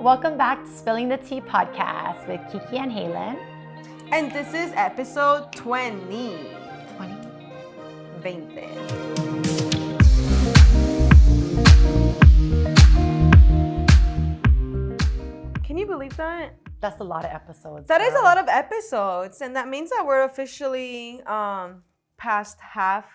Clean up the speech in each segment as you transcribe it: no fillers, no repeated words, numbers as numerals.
Welcome back to Spilling the Tea podcast with Kiki and Haylin. And this is episode 20. 20. Can you believe that? That's a lot of episodes. That is a lot of episodes. And that means that we're officially past half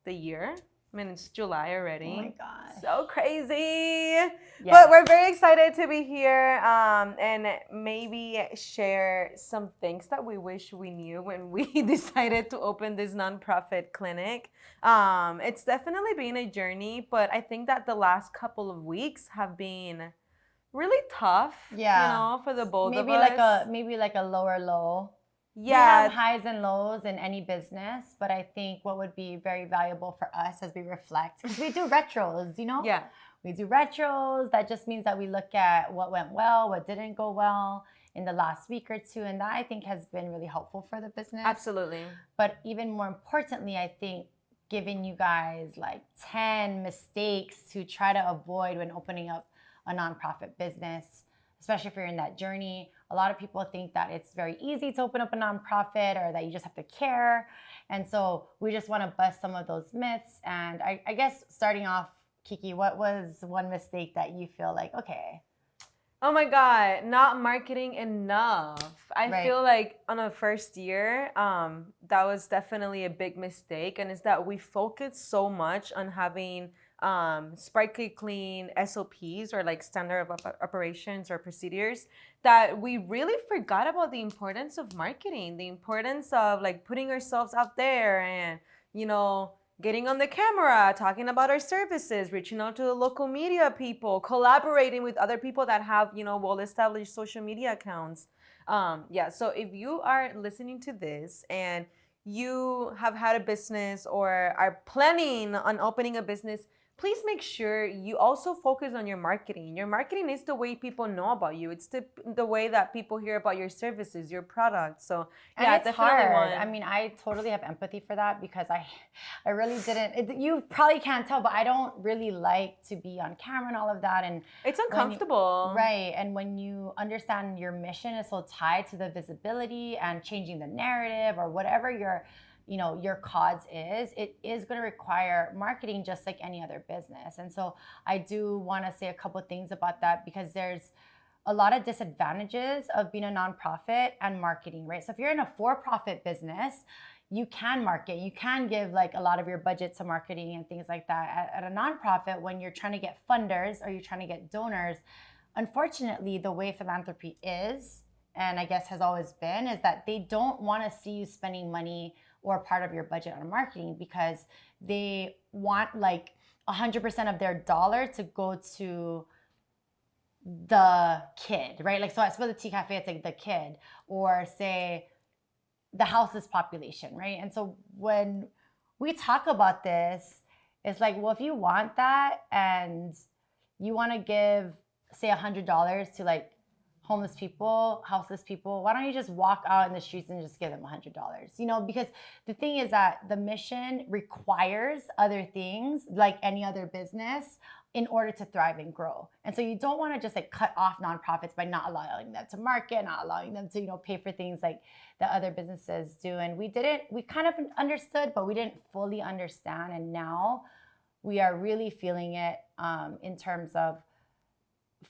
the year. I mean, it's July already. Oh my gosh. So crazy. Yes. But we're very excited to be here and maybe share some things that we wish we knew when we decided to open this nonprofit clinic. It's definitely been a journey, but I think that the last couple of weeks have been really tough, for the both of us. Maybe like a lower low. Yeah. We have highs and lows in any business, but I think what would be very valuable for us as we reflect, because we do retros, Yeah. We do retros. That just means that we look at what went well, what didn't go well in the last week or two, and that I think has been really helpful for the business. Absolutely. But even more importantly, I think giving you guys like 10 mistakes to try to avoid when opening up a nonprofit business, especially if you're in that journey. A lot of people think that it's very easy to open up a nonprofit or that you just have to care. And so we just want to bust some of those myths. And I guess starting off, Kiki, what was one mistake that you feel like, okay? Oh my God, not marketing enough. I feel like on the first year, that was definitely a big mistake. And it's that we focused so much on having sparkly clean SOPs or like standard of operations or procedures that we really forgot about the importance of marketing, the importance of like putting ourselves out there and, getting on the camera, talking about our services, reaching out to the local media people, collaborating with other people that have, well-established social media accounts. So if you are listening to this and you have had a business or are planning on opening a business, please make sure you also focus on your marketing. Your marketing is the way people know about you. It's the way that people hear about your services, your products. So yeah, it's definitely hard. one. I mean, I totally have empathy for that because I really didn't. You probably can't tell, but I don't really like to be on camera and all of that. And it's uncomfortable. Right. And when you understand your mission is so tied to the visibility and changing the narrative or whatever your cause is, it is going to require marketing just like any other business. And so I do want to say a couple of things about that because there's a lot of disadvantages of being a nonprofit and marketing, right? So if you're in a for-profit business, you can market, you can give like a lot of your budget to marketing and things like that. At a nonprofit, when you're trying to get funders or you're trying to get donors, unfortunately, the way philanthropy is, and I guess has always been, is that they don't want to see you spending money or part of your budget on marketing because they want like 100% of their dollar to go to the kid, right? Like, so at Spill the Tea Cafe, it's like the kid, or say the house's population, right? And so when we talk about this, it's like, well, if you want that and you want to give, say, $100 to like homeless people, houseless people, why don't you just walk out in the streets and just give them $100? Because the thing is that the mission requires other things like any other business in order to thrive and grow. And so you don't want to just like cut off nonprofits by not allowing them to market, not allowing them to, pay for things like that other businesses do. And we kind of understood, but we didn't fully understand. And now we are really feeling it in terms of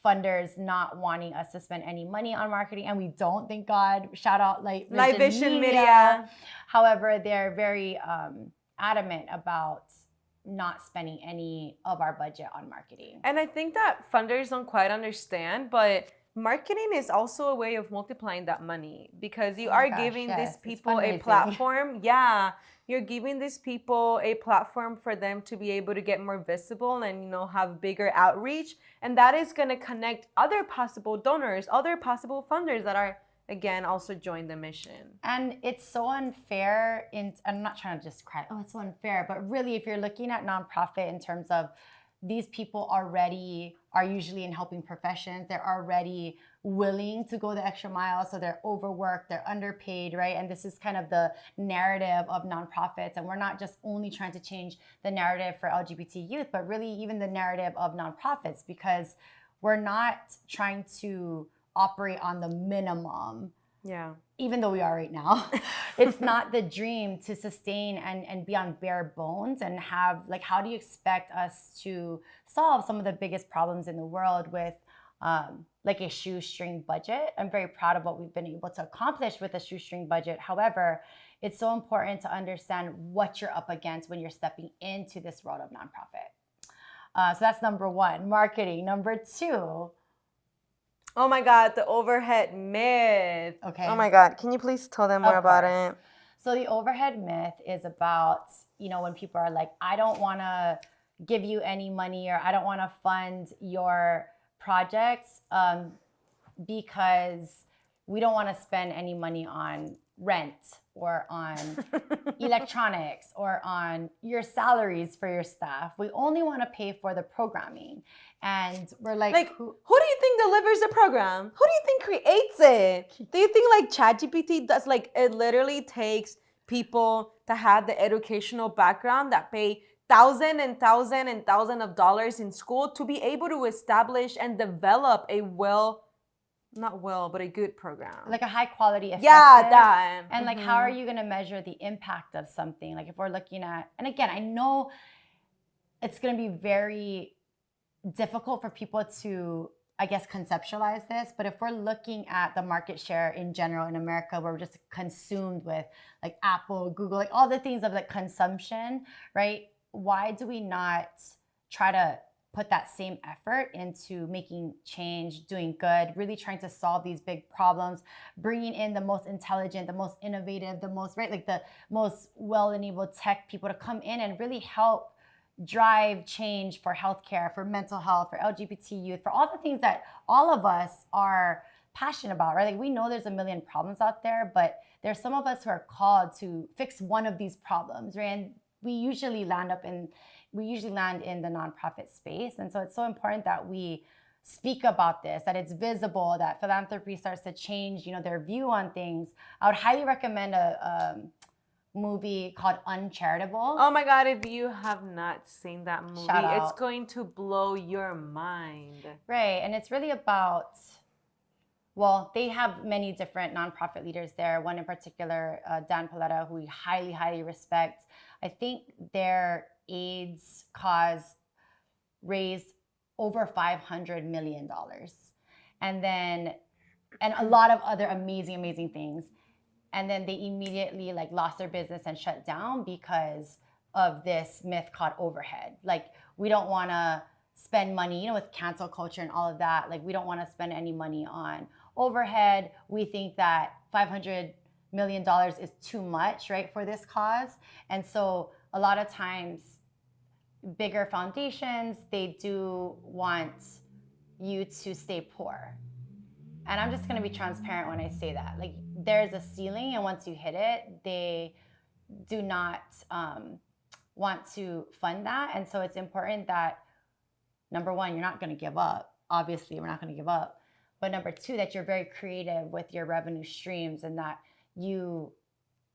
funders not wanting us to spend any money on marketing, and we don't, thank God. Shout out Light Vision Media. However, they're very adamant about not spending any of our budget on marketing. And I think that funders don't quite understand, but marketing is also a way of multiplying that money because you are giving these people a platform. Yeah, you're giving these people a platform for them to be able to get more visible and, have bigger outreach. And that is going to connect other possible donors, other possible funders that are, again, also join the mission. And it's so unfair. I'm not trying to just cry, it's so unfair. But really, if you're looking at nonprofit in terms of these people already are usually in helping professions. They're already willing to go the extra mile. So they're overworked, they're underpaid, right? And this is kind of the narrative of nonprofits. And we're not just only trying to change the narrative for LGBT youth, but really even the narrative of nonprofits, because we're not trying to operate on the minimum. Yeah. Even though we are right now. It's not the dream to sustain and be on bare bones and have, like, how do you expect us to solve some of the biggest problems in the world with like a shoestring budget? I'm very proud of what we've been able to accomplish with a shoestring budget. However, it's so important to understand what you're up against when you're stepping into this world of nonprofit. So that's number one, marketing. Number two. Oh my God, the overhead myth. Okay. Oh my God, can you please tell them more about it? So the overhead myth is about, when people are like, I don't want to give you any money, or I don't want to fund your projects because we don't want to spend any money on rent or on electronics or on your salaries for your staff. We only want to pay for the programming. And we're like who do you think delivers the program? Who do you think creates it? Do you think like ChatGPT does? Like, it literally takes people that have the educational background that pay thousands of dollars in school to be able to establish and develop a a good program. Like a high quality, effective. Yeah, that. And like, how are you going to measure the impact of something? Like, if we're looking at, and again, I know it's going to be very difficult for people to, I guess, conceptualize this, but if we're looking at the market share in general in America, where we're just consumed with like Apple, Google, like all the things of like consumption, right? Why do we not try to put that same effort into making change, doing good, really trying to solve these big problems, bringing in the most intelligent, the most innovative, the most, right, like the most well-enabled tech people to come in and really help drive change for healthcare, for mental health, for LGBT youth, for all the things that all of us are passionate about, right? Like, we know there's a million problems out there, but there's some of us who are called to fix one of these problems, right? And we usually land in the nonprofit space. And so it's so important that we speak about this, that it's visible, that philanthropy starts to change, their view on things. I would highly recommend a movie called Uncharitable. Oh my God, if you have not seen that movie, it's going to blow your mind. Right, and it's really about, well, they have many different nonprofit leaders there. One in particular, Dan Paletta, who we highly, highly respect. I think their AIDS cause raised over $500 million. And a lot of other amazing, amazing things. And then they immediately lost their business and shut down because of this myth called overhead. Like, we don't want to spend money, with cancel culture and all of that. Like, we don't want to spend any money on overhead. We think that $500 million is too much, right, for this cause. And so a lot of times, bigger foundations, they do want you to stay poor. And I'm just going to be transparent when I say that. Like, there's a ceiling, and once you hit it, they do not want to fund that. And so it's important that, number one, you're not going to give up. Obviously, we're not going to give up. But number two, that you're very creative with your revenue streams, and that you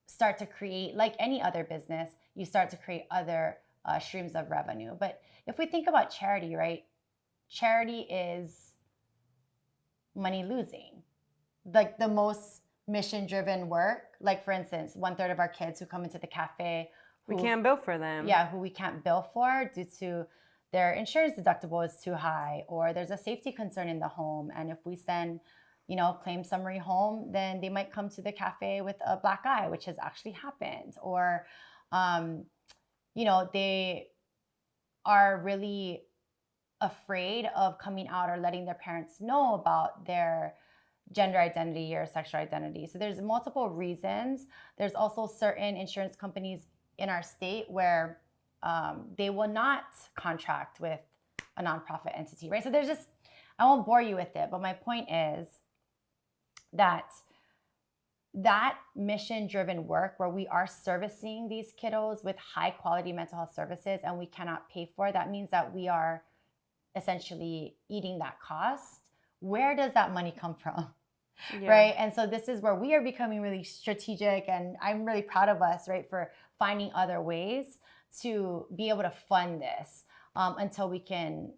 start to create, like any other business, you start to create other streams of revenue. But if we think about charity, right? Charity is money losing. Like, the most mission-driven work, like, for instance, 1/3 of our kids who come into the cafe, we can't bill for them. Yeah, who we can't bill for due to their insurance deductible is too high, or there's a safety concern in the home. And if we send, claim summary home, then they might come to the cafe with a black eye, which has actually happened. Or, they are really afraid of coming out or letting their parents know about their gender identity or sexual identity. So there's multiple reasons. There's also certain insurance companies in our state where they will not contract with a nonprofit entity, right? So there's just, I won't bore you with it, but my point is that mission-driven work where we are servicing these kiddos with high-quality mental health services and we cannot pay for, that means that we are essentially eating that cost. Where does that money come from? Yeah. Right? And so this is where we are becoming really strategic, and I'm really proud of us, right, for finding other ways to be able to fund this until we can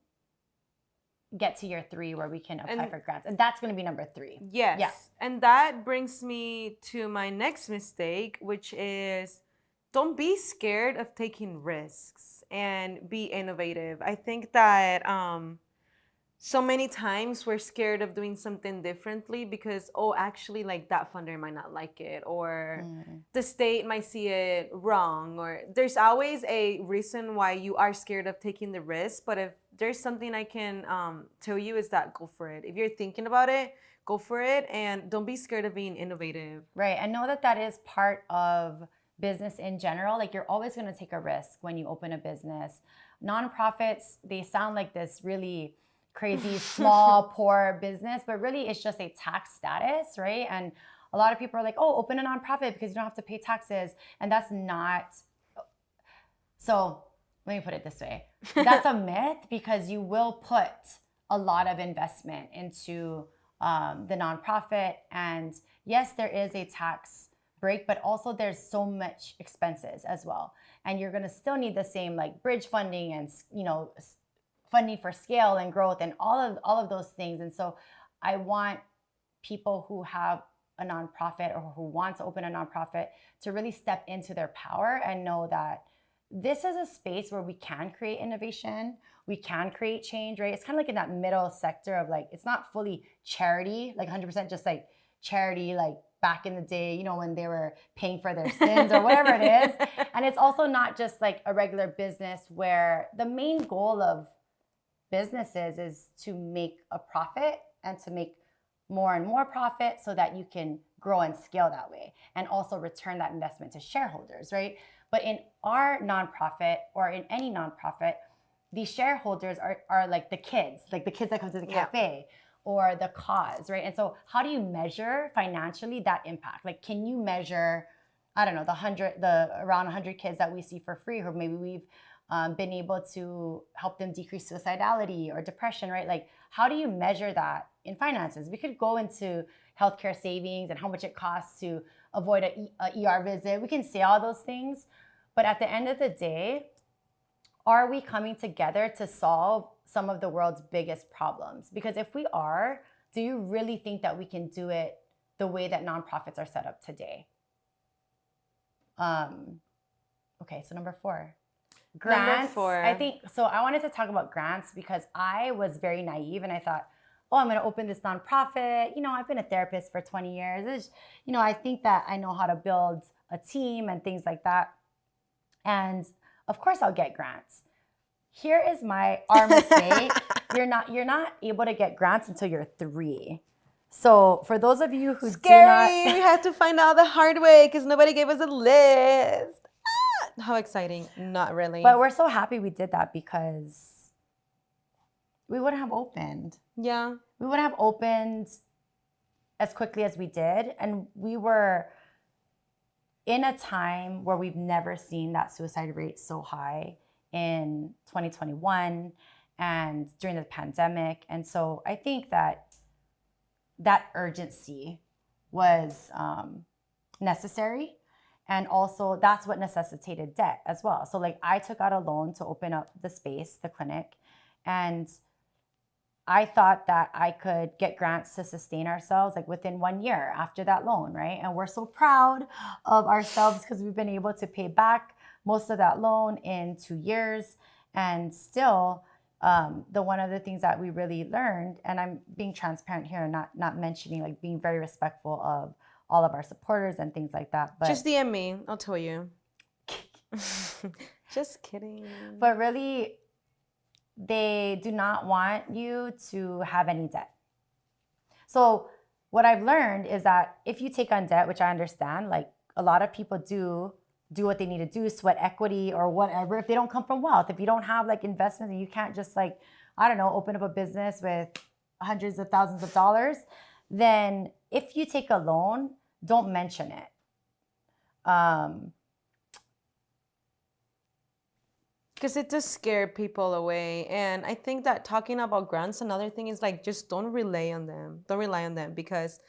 get to year 3 where we can apply And- for grants. And that's going to be number 3. Yes. Yeah. And that brings me to my next mistake, which is don't be scared of taking risks and be innovative. I think that so many times we're scared of doing something differently because, oh, actually, like that funder might not like it, or the state might see it wrong, or there's always a reason why you are scared of taking the risk. But if there's something I can tell you is that go for it. If you're thinking about it, go for it, and don't be scared of being innovative. Right. I know that that is part of business in general. Like, you're always going to take a risk when you open a business. Nonprofits, they sound like this really crazy, small, poor business, but really it's just a tax status, right? And a lot of people are like, oh, open a nonprofit because you don't have to pay taxes. And that's not. So let me put it this way. That's a myth, because you will put a lot of investment into the nonprofit. And yes, there is a tax break, but also there's so much expenses as well. And you're going to still need the same like bridge funding and, you know, funding for scale and growth and all of those things. And so I want people who have a nonprofit or who want to open a nonprofit to really step into their power and know that this is a space where we can create innovation, we can create change, right? It's kind of like in that middle sector of like, it's not fully charity, like 100% just like charity, like back in the day, you know, when they were paying for their sins or whatever it is. And it's also not just like a regular business where the main goal of businesses is to make a profit and to make more and more profit so that you can grow and scale that way and also return that investment to shareholders, right? But in our nonprofit or in any nonprofit, these shareholders are like the kids that come to the cafe or the cause, right? And so how do you measure financially that impact? Like, can you measure, I don't know, the around 100 kids that we see for free, or maybe we've been able to help them decrease suicidality or depression, right? Like, how do you measure that in finances? We could go into healthcare savings and how much it costs to avoid a ER visit. We can say all those things, but at the end of the day, are we coming together to solve some of the world's biggest problems? Because if we are, do you really think that we can do it the way that nonprofits are set up today? Okay, so number 4. Grants. Number 4. I think so. I wanted to talk about grants because I was very naive and I thought, oh, I'm going to open this nonprofit. You know, I've been a therapist for 20 years. You know, I think that I know how to build a team and things like that. And of course, I'll get grants. Here is our mistake. You're not able to get grants until you're 3. So for those of you who Scary. We had to find out the hard way because nobody gave us a list. How exciting. Not really. But we're so happy we did that because we wouldn't have opened. Yeah. We wouldn't have opened as quickly as we did. And we were in a time where we've never seen that suicide rate so high in 2021 and during the pandemic. And so I think that urgency was necessary. And also that's what necessitated debt as well. So like I took out a loan to open up the space, the clinic, and I thought that I could get grants to sustain ourselves like within 1 year after that loan, right? And we're so proud of ourselves because we've been able to pay back most of that loan in 2 years. And still, one of the things that we really learned, and I'm being transparent here and not mentioning, like being very respectful of all of our supporters and things like that. But just DM me, I'll tell you. Just kidding. But really, they do not want you to have any debt. So what I've learned is that if you take on debt, which I understand, like a lot of people do what they need to do, sweat equity or whatever, if they don't come from wealth, if you don't have like investments and you can't just like, I don't know, open up a business with hundreds of thousands of dollars, then if you take a loan, don't mention it. Because it does scare people away. And I think that talking about grants, another thing is like, just don't rely on them. Don't rely on them because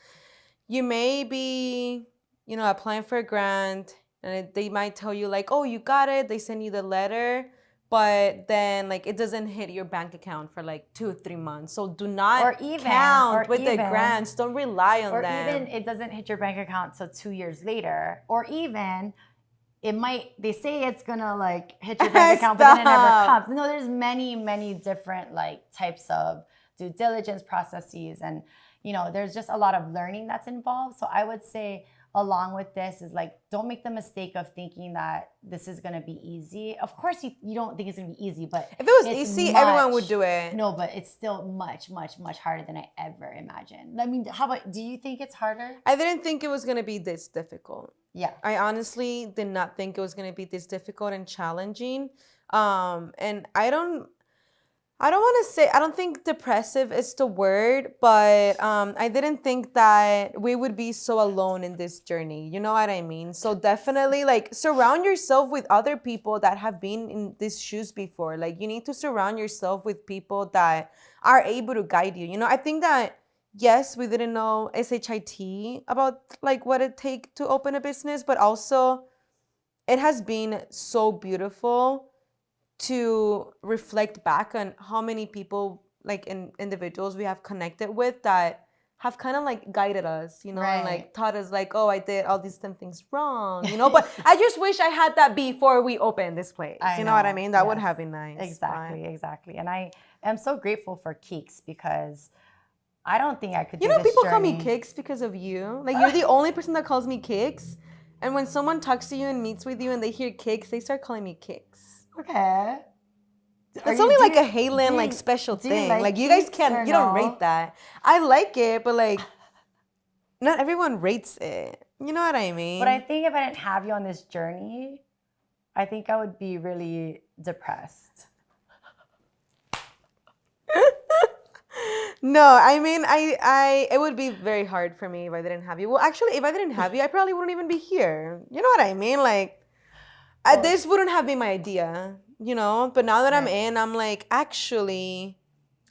you may be, you know, applying for a grant and they might tell you like, oh, you got it. They send you the letter. but then like it doesn't hit your bank account for like 2 or 3 months. So do not count with the grants. Don't rely on them. Or even it doesn't hit your bank account till 2 years later. Or even it might, they say it's gonna like hit your bank account, but then it never comes. No, there's many different like types of due diligence processes, and there's just a lot of learning that's involved. So I would say along with this is like, don't make the mistake of thinking that this is gonna be easy. Of course you don't think it's gonna be easy, but if it was easy, everyone would do it. No, but it's still much harder than I ever imagined. I mean, do you think it's harder? I didn't think it was gonna be this difficult. Yeah. I honestly did not think it was going to be this difficult and challenging. And I don't want to say, I don't think depressive is the word, but I didn't think that we would be so alone in this journey. You know what I mean? So definitely like surround yourself with other people that have been in these shoes before. Like you need to surround yourself with people that are able to guide you. I think that yes, we didn't know SHIT about like what it take to open a business, but also it has been so beautiful to reflect back on how many people like individuals we have connected with that have kind of like guided us, and like taught us like, oh, I did all these 10 things wrong, but I just wish I had that before we opened this place. You know what I mean? That would have been nice. Exactly. And I am so grateful for Keeks because I don't think I could do this people journey. Call me Kicks because of you. Like, you're the only person that calls me Kicks. And when someone talks to you and meets with you and they hear Kicks, they start calling me Kicks. Okay. It's only like a Haylin like special thing. Like you guys can't, you don't rate that. I like it, but like not everyone rates it. You know what I mean? But I think if I didn't have you on this journey, I think I would be really depressed. No, I mean, it would be very hard for me if I didn't have you. Well, actually, if I didn't have you, I probably wouldn't even be here. You know what I mean? Like, this wouldn't have been my idea, But now that I'm in, I'm like, actually,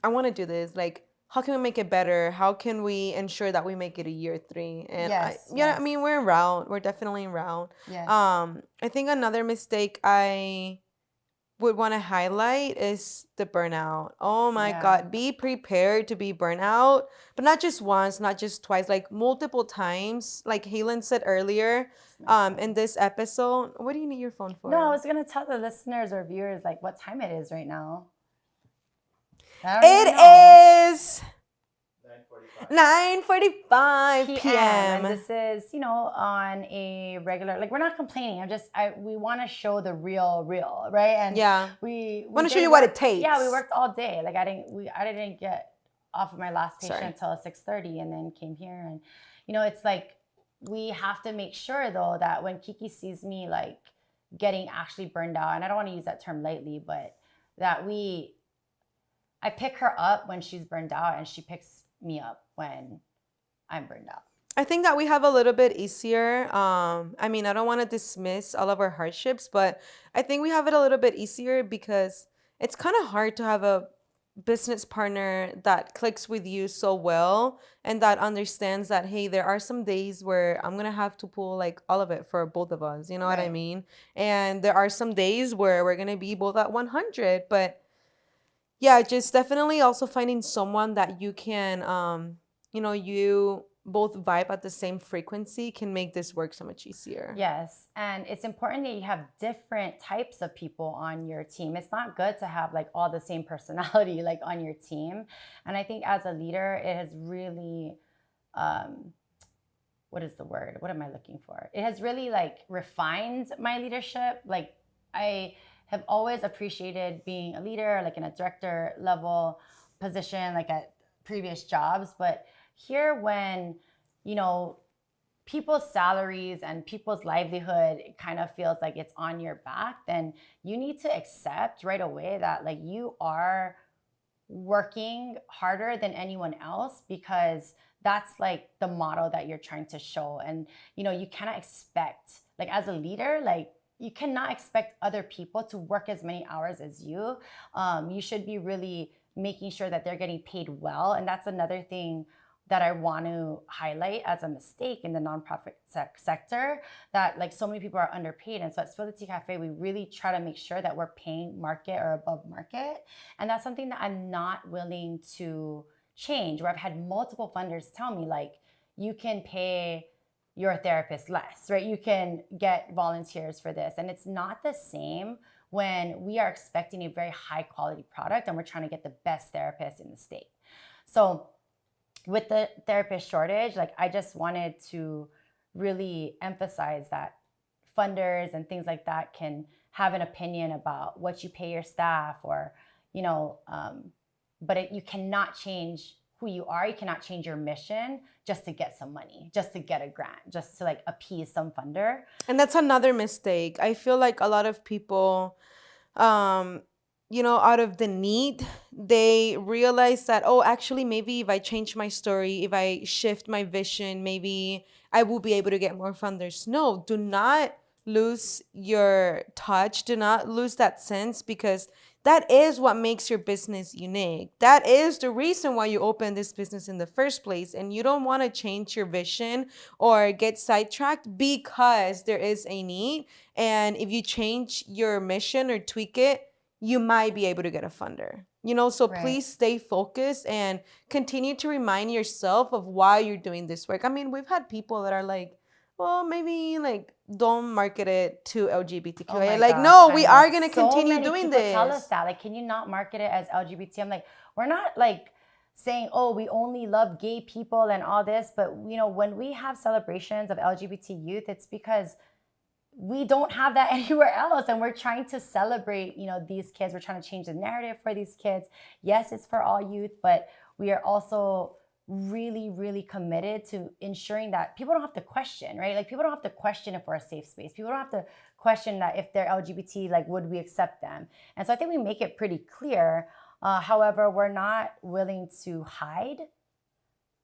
I want to do this. Like, how can we make it better? How can we ensure that we make it a year 3? And I mean, we're en route. We're definitely en route. Yes. I think another mistake I would want to highlight is the burnout. Oh my God. Be prepared to be burnout, but not just once, not just twice, like multiple times. Like Haylin said earlier, in this episode. What do you need your phone for? No, I was going to tell the listeners or viewers like what time it is right now. It is 9:45 p.m. And this is, on a regular, like we're not complaining. We want to show the real, right? And we want to show you what it takes. Yeah, we worked all day. Like I didn't get off of my last patient until 6:30 and then came here. And, it's like, we have to make sure though that when Kiki sees me like getting actually burned out, and I don't want to use that term lightly, but that I pick her up when she's burned out and she picks me up when I'm burned out. I think that we have a little bit easier. I mean, I don't want to dismiss all of our hardships, but I think we have it a little bit easier because it's kind of hard to have a business partner that clicks with you so well and that understands that, hey, there are some days where I'm going to have to pull like all of it for both of us. You know what I mean? And there are some days where we're going to be both at 100, but yeah, just definitely also finding someone that you can, you both vibe at the same frequency can make this work so much easier. Yes. And it's important that you have different types of people on your team. It's not good to have like all the same personality like on your team. And I think as a leader, it has really, what is the word? What am I looking for? It has really like refined my leadership. Like I have always appreciated being a leader, like in a director level position, like at previous jobs. But here when, people's salaries and people's livelihood kind of feels like it's on your back, then you need to accept right away that like you are working harder than anyone else because that's like the model that you're trying to show. And, you cannot expect, like as a leader, like you cannot expect other people to work as many hours as you. You should be really making sure that they're getting paid well. And that's another thing that I want to highlight as a mistake in the nonprofit sector, that like so many people are underpaid. And so at Spill the Tea Cafe, we really try to make sure that we're paying market or above market. And that's something that I'm not willing to change, where I've had multiple funders tell me, like, you can pay your therapist less, right? You can get volunteers for this. And it's not the same when we are expecting a very high quality product and we're trying to get the best therapist in the state. So with the therapist shortage, like, I just wanted to really emphasize that funders and things like that can have an opinion about what you pay your staff, or, but you cannot change who you are. You cannot change your mission just to get some money, just to get a grant, just to like appease some funder. And that's another mistake. I feel like a lot of people, out of the need, they realize that, oh, actually, maybe if I change my story, if I shift my vision, maybe I will be able to get more funders. No, do not lose your touch. Do not lose that sense, because that is what makes your business unique. That is the reason why you opened this business in the first place. And you don't want to change your vision or get sidetracked because there is a need. And if you change your mission or tweak it, you might be able to get a funder. So Right. Please stay focused and continue to remind yourself of why you're doing this work. I mean, we've had people that are like, well, maybe like don't market it to LGBTQIA. Oh like, gosh, no, I we know. are going to So continue many doing people this. tell us that, like, can you not market it as LGBT? I'm like, we're not like saying, oh, we only love gay people and all this, but when we have celebrations of LGBT youth, it's because we don't have that anywhere else, and we're trying to celebrate these kids. We're trying to change the narrative for these kids. Yes, it's for all youth, but we are also really, really committed to ensuring that people don't have to question, right? Like, people don't have to question if we're a safe space. People don't have to question that if they're LGBT, like, would we accept them? And so I think we make it pretty clear. However, we're not willing to hide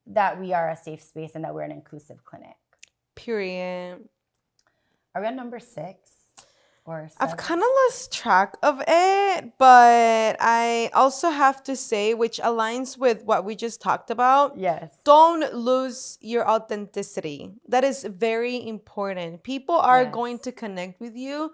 that we are a safe space and that we're an inclusive clinic. Period. Are we on number 6 or 7? I've kind of lost track of it, but I also have to say, which aligns with what we just talked about. Yes. Don't lose your authenticity. That is very important. People are going to connect with you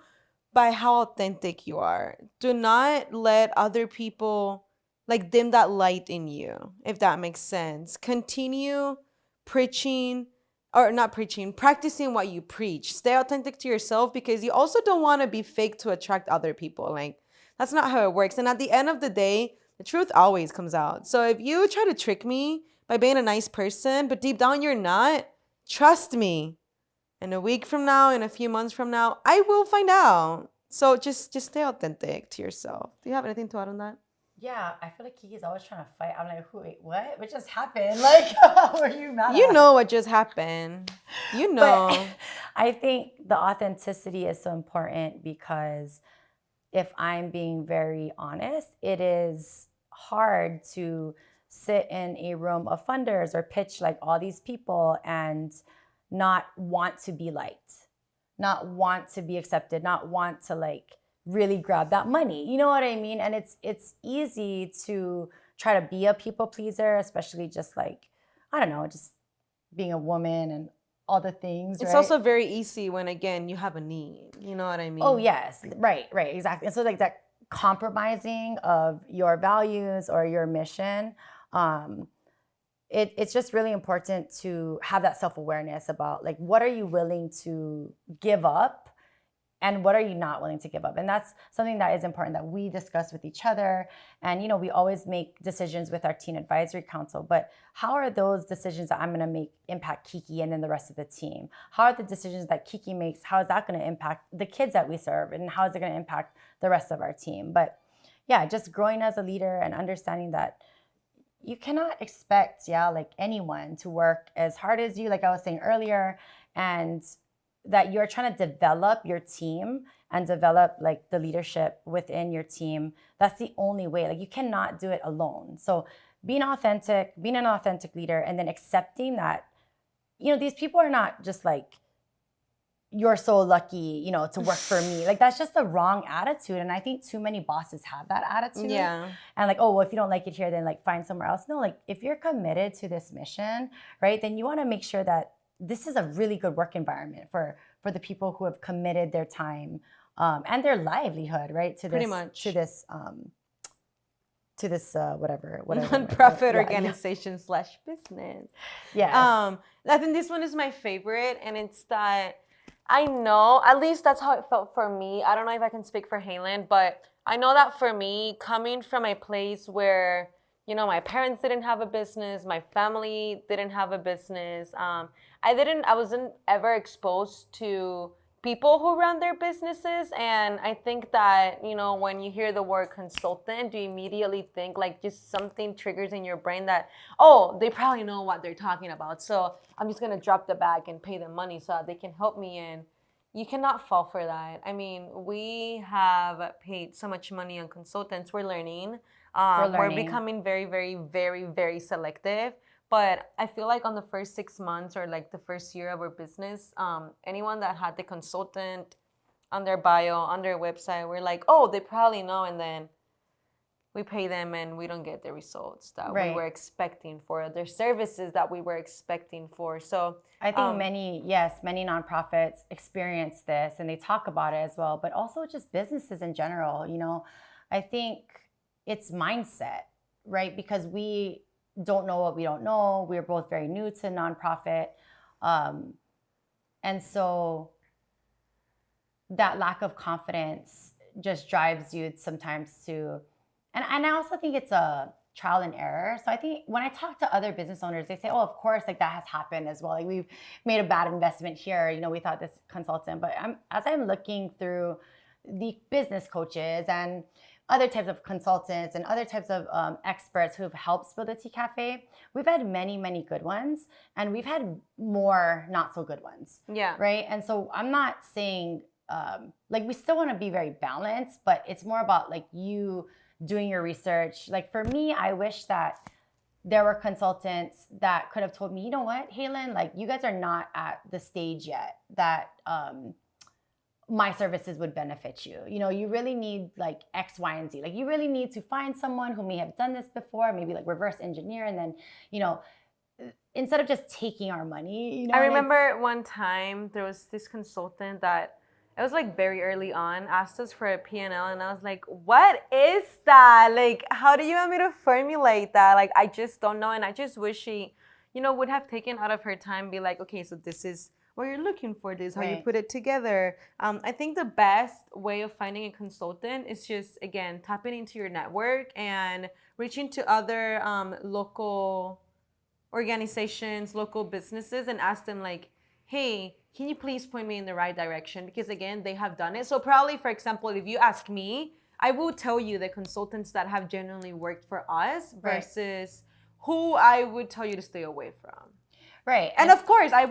by how authentic you are. Do not let other people like dim that light in you, if that makes sense. Continue preaching, or not preaching, practicing what you preach. Stay authentic to yourself, because you also don't want to be fake to attract other people. Like, that's not how it works. And at the end of the day, the truth always comes out. So if you try to trick me by being a nice person, but deep down you're not, trust me, in a week from now, in a few months from now, I will find out. So just stay authentic to yourself. Do you have anything to add on that? Yeah, I feel like Kiki's always trying to fight. I'm like, wait, what? What just happened? Like, what are you mad at? You know what just happened. You know. But I think the authenticity is so important, because if I'm being very honest, it is hard to sit in a room of funders or pitch like all these people and not want to be liked, not want to be accepted, not want to like really grab that money. You know what I mean? And it's easy to try to be a people pleaser, especially just like, I don't know, just being a woman and all the things. It's right? also very easy when, again, you have a need. You know what I mean? Oh, yes. Right, exactly. And so like that compromising of your values or your mission, it's just really important to have that self-awareness about like, what are you willing to give up and what are you not willing to give up? And that's something that is important that we discuss with each other. And, we always make decisions with our teen advisory council, but how are those decisions that I'm going to make impact Kiki and then the rest of the team? How are the decisions that Kiki makes, how is that going to impact the kids that we serve? And how is it going to impact the rest of our team? But yeah, just growing as a leader and understanding that you cannot expect, like anyone to work as hard as you, like I was saying earlier, and that you're trying to develop your team and develop like the leadership within your team. That's the only way. Like, you cannot do it alone. So being authentic, being an authentic leader, and then accepting that, these people are not just like you're so lucky, to work for me. Like, that's just the wrong attitude. And I think too many bosses have that attitude. Yeah. And like, oh, well, if you don't like it here, then like find somewhere else. No, like if you're committed to this mission, right, then you want to make sure that this is a really good work environment for the people who have committed their time and their livelihood, right, to Pretty this, much. to this whatever Nonprofit organization / business. Yes. I think this one is my favorite, and it's that I know, at least that's how it felt for me. I don't know if I can speak for Haylin, but I know that for me, coming from a place where, my parents didn't have a business, my family didn't have a business, I wasn't ever exposed to people who run their businesses. And I think that, when you hear the word consultant, you immediately think like just something triggers in your brain that, oh, they probably know what they're talking about, so I'm just going to drop the bag and pay them money so that they can help me. And you cannot fall for that. I mean, we have paid so much money on consultants. We're learning. We're becoming very, very, very, very selective. But I feel like on the first 6 months or like the first year of our business, anyone that had the consultant on their bio, on their website, we're like, oh, they probably know. And then we pay them and we don't get the results that we were expecting for their services that we were expecting for. So I think many nonprofits experience this and they talk about it as well, but also just businesses in general. I think it's mindset, right? Because we don't know what we don't know. We're both very new to nonprofit. And so that lack of confidence just drives you sometimes to, and I also think it's a trial and error. So I think when I talk to other business owners, they say, oh, of course, like that has happened as well. Like we've made a bad investment here. We thought this consultant, but as I'm looking through the business coaches and other types of consultants and other types of experts who have helped build a tea cafe, we've had many, many good ones, and we've had more not so good ones. Yeah. Right. And so I'm not saying like we still want to be very balanced, but it's more about like you doing your research. Like for me, I wish that there were consultants that could have told me, you know what, Haylin, like you guys are not at the stage yet that my services would benefit you. You really need like X, Y, and Z. Like you really need to find someone who may have done this before, maybe like reverse engineer, and then, instead of just taking our money, I remember one time there was this consultant that it was like very early on, asked us for a P&L, and I was like, what is that? Like, how do you want me to formulate that? Like, I just don't know. And I just wish she, would have taken out of her time, be like, okay, so this is what you're looking for, this, how you put it together. I think the best way of finding a consultant is just, again, tapping into your network and reaching to other local organizations, local businesses, and ask them like, hey, can you please point me in the right direction? Because again, they have done it. So probably, for example, if you ask me, I will tell you the consultants that have genuinely worked for us versus who I would tell you to stay away from. Right. And of course, I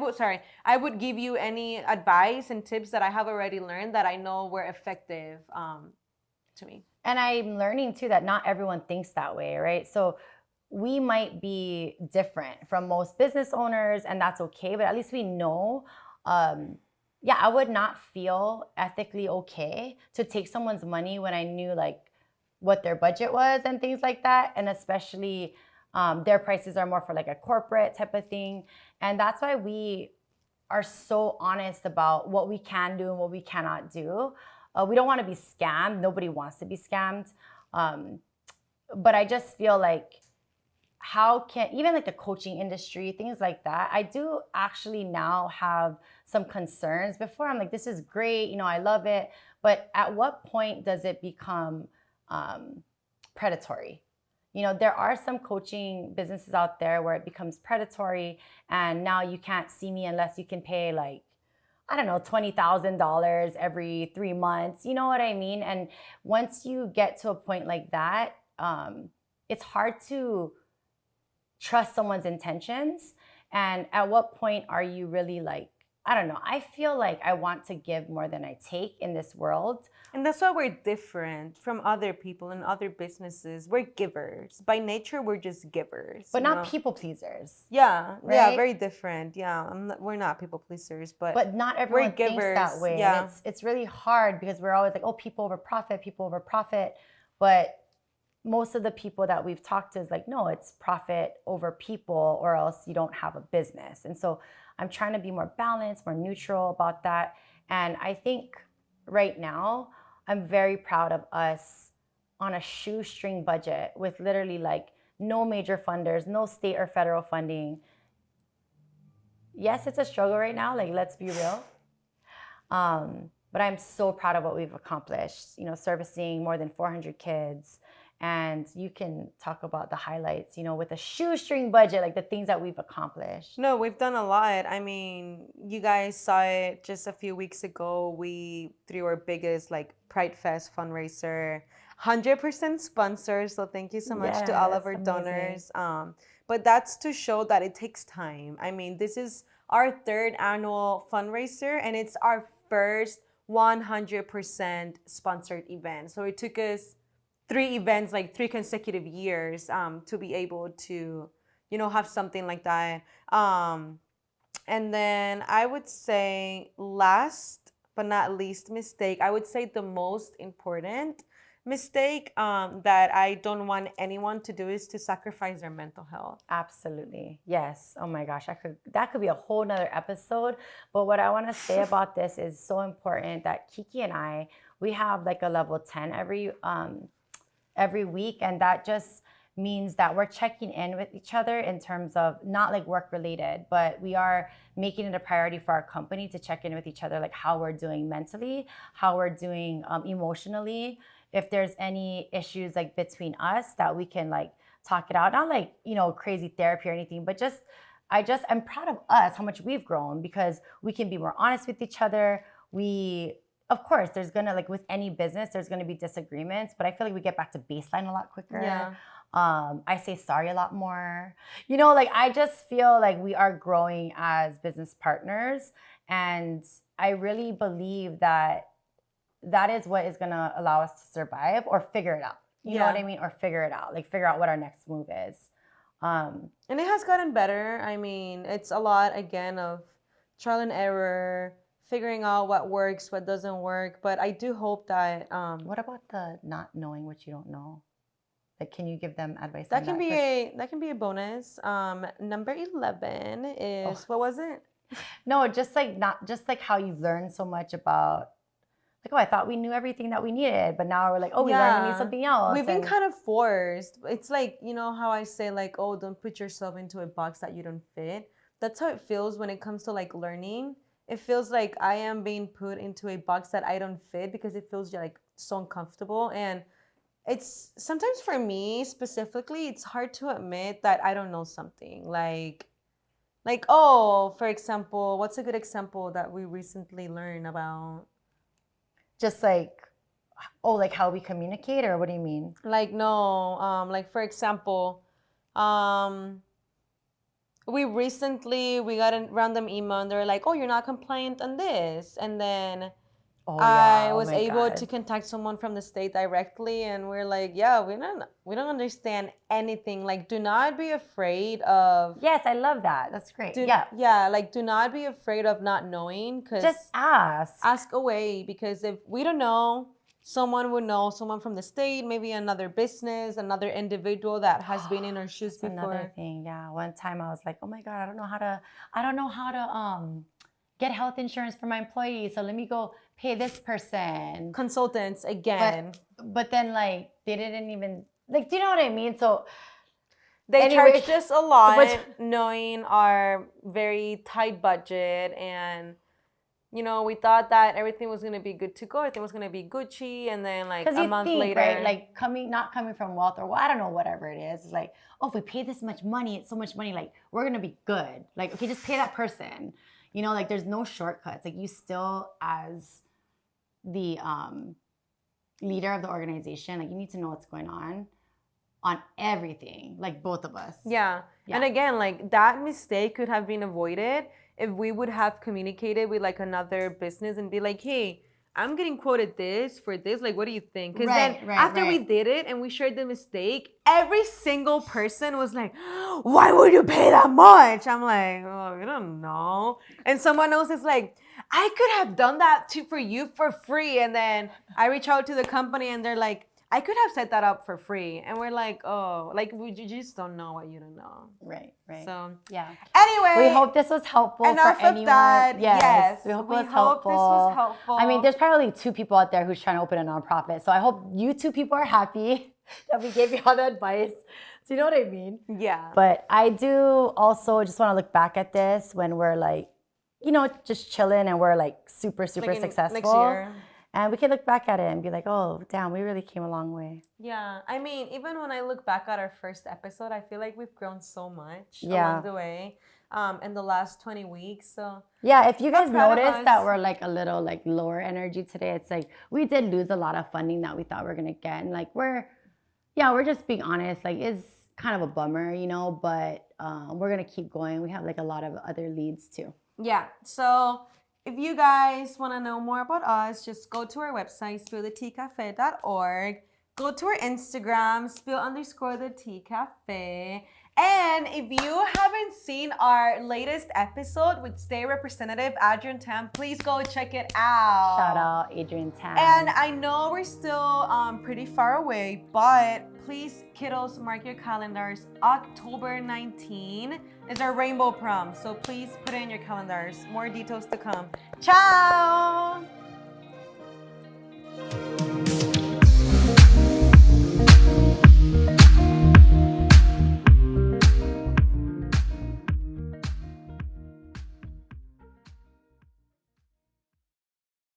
would give you any advice and tips that I have already learned that I know were effective to me. And I'm learning too that not everyone thinks that way, right? So we might be different from most business owners, and that's okay, but at least we know. I would not feel ethically okay to take someone's money when I knew like what their budget was and things like that. And especially their prices are more for like a corporate type of thing. And that's why we are so honest about what we can do and what we cannot do. We don't want to be scammed. Nobody wants to be scammed. But I just feel like how can, even like the coaching industry, things like that, I do actually now have some concerns. Before I'm like, this is great, I love it. But at what point does it become predatory? There are some coaching businesses out there where it becomes predatory, and now you can't see me unless you can pay like, I don't know, $20,000 every 3 months. You know what I mean? And once you get to a point like that, it's hard to trust someone's intentions. And at what point are you really like, I don't know. I feel like I want to give more than I take in this world. And that's why we're different from other people and other businesses. We're givers. By nature, we're just givers. But not people pleasers. Yeah, right? yeah, very different. Yeah, we're not people pleasers, But not we're everyone thinks givers. that way. Yeah. And it's really hard because we're always like, oh, people over profit, people over profit. But most of the people that we've talked to is like, no, it's profit over people or else you don't have a business. And so I'm trying to be more balanced, more neutral about that. And I think right now, I'm very proud of us on a shoestring budget with literally like no major funders, no state or federal funding. Yes, it's a struggle right now. Like, let's be real. But I'm so proud of what we've accomplished, you know, servicing more than 400 kids. And you can talk about the highlights, you know, with a shoestring budget, like the things that we've accomplished. No, we've done a lot. I mean, you guys saw it just a few weeks ago. We threw our biggest like Pride Fest fundraiser, 100% sponsored. So thank you so much to all of our donors. But that's to show that it takes time. I mean, this is our third annual fundraiser and it's our first 100% sponsored event. So it took us 3 events, like 3 consecutive years, to be able to, you know, have something like that. And then I would say last but not least mistake, I would say the most important mistake that I don't want anyone to do is to sacrifice their mental health. Absolutely. Yes. Oh my gosh. That could be a whole nother episode. But what I want to say about this is so important that Kiki and I, we have like a level 10 every week. And that just means that we're checking in with each other in terms of not like work related, but we are making it a priority for our company to check in with each other, like how we're doing mentally, how we're doing emotionally. If there's any issues like between us that we can like talk it out, not like, you know, crazy therapy or anything, but I'm proud of us, how much we've grown because we can be more honest with each other. Of course, there's gonna, like with any business, there's gonna be disagreements, but I feel like we get back to baseline a lot quicker. Yeah. I say sorry a lot more. You know, like I just feel like we are growing as business partners. And I really believe that is what is gonna allow us to survive or figure it out. You know what I mean? Or figure it out, like figure out what our next move is. And it has gotten better. I mean, it's a lot, again, of trial and error, figuring out what works, what doesn't work. But I do hope that... what about the not knowing what you don't know? Like, can you give them advice that on can that? That can be a bonus. Number 11 is... What was it? No, just like how you've learned so much about... Like, oh, I thought we knew everything that we needed, but now we're like, oh, we learned we need something else. We've been kind of forced. It's like, you know how I say like, oh, don't put yourself into a box that you don't fit. That's how it feels when it comes to like learning. It feels like I am being put into a box that I don't fit because it feels like so uncomfortable. And it's sometimes for me specifically, it's hard to admit that I don't know something. Like, oh, for example, what's a good example that we recently learned about? Just like, oh, like how we communicate, or what do you mean? Like, no, like for example, we got a random email and they're like, oh, you're not compliant on this. And then I was able to contact someone from the state directly, and we're like, yeah, we don't understand anything. Like, do not be afraid of... Yes, I love that. That's great. Yeah, like, do not be afraid of not knowing. Just ask. Ask away, because if we don't know, someone would know, someone from the state, maybe another business, another individual that has been in our shoes before. Another thing, yeah. One time I was like, oh my God, I don't know how to get health insurance for my employees, so let me go pay this person. Consultants again. But then like they didn't even like, do you know what I mean? So they charged us a lot, knowing our very tight budget, and you know, we thought that everything was gonna be good to go, everything was gonna be Gucci, and then like a month later, right? Like not coming from wealth, or well, I don't know, whatever it is. It's like, oh, if we pay this much money, it's so much money, like we're gonna be good. Like, okay, just pay that person. You know, like there's no shortcuts. Like you still, as the leader of the organization, like you need to know what's going on everything, like both of us. Yeah. And again, like that mistake could have been avoided if we would have communicated with like another business and be like, hey, I'm getting quoted this for this. Like, what do you think? Because then after we did it and we shared the mistake, every single person was like, why would you pay that much? I'm like, oh, I don't know. And someone else is like, I could have done that too for you for free. And then I reach out to the company and they're like, I could have set that up for free. And we're like, oh, like we just don't know what you don't know. Right. So, yeah. Anyway. We hope this was helpful for Enough anyone. of that. Yes. We hope We it was hope helpful. this was helpful. I mean, there's probably 2 people out there who's trying to open a nonprofit. So I hope you 2 people are happy that we gave you all the advice. Do you know what I mean? Yeah. But I do also just want to look back at this when we're like, you know, just chilling and we're like super Like successful. next year. And we can look back at it and be like, oh, damn, we really came a long way. Yeah. I mean, even when I look back at our first episode, I feel like we've grown so much along the way in the last 20 weeks. So yeah, if you guys proud of notice us. that we're like a little like lower energy today, it's like we did lose a lot of funding that we thought we were gonna get. And like we're just being honest, like it's kind of a bummer, you know, but we're gonna keep going. We have like a lot of other leads too. Yeah. So if you guys want to know more about us, just go to our website, spilltheteacafe.org. Go to our Instagram, spill_the_tea_cafe. And if you haven't seen our latest episode with State Representative Adrian Tam, please go check it out. Shout out Adrian Tam. And I know we're still pretty far away, but please, kiddos, mark your calendars. October 19 is our rainbow prom. So please put it in your calendars. More details to come. Ciao!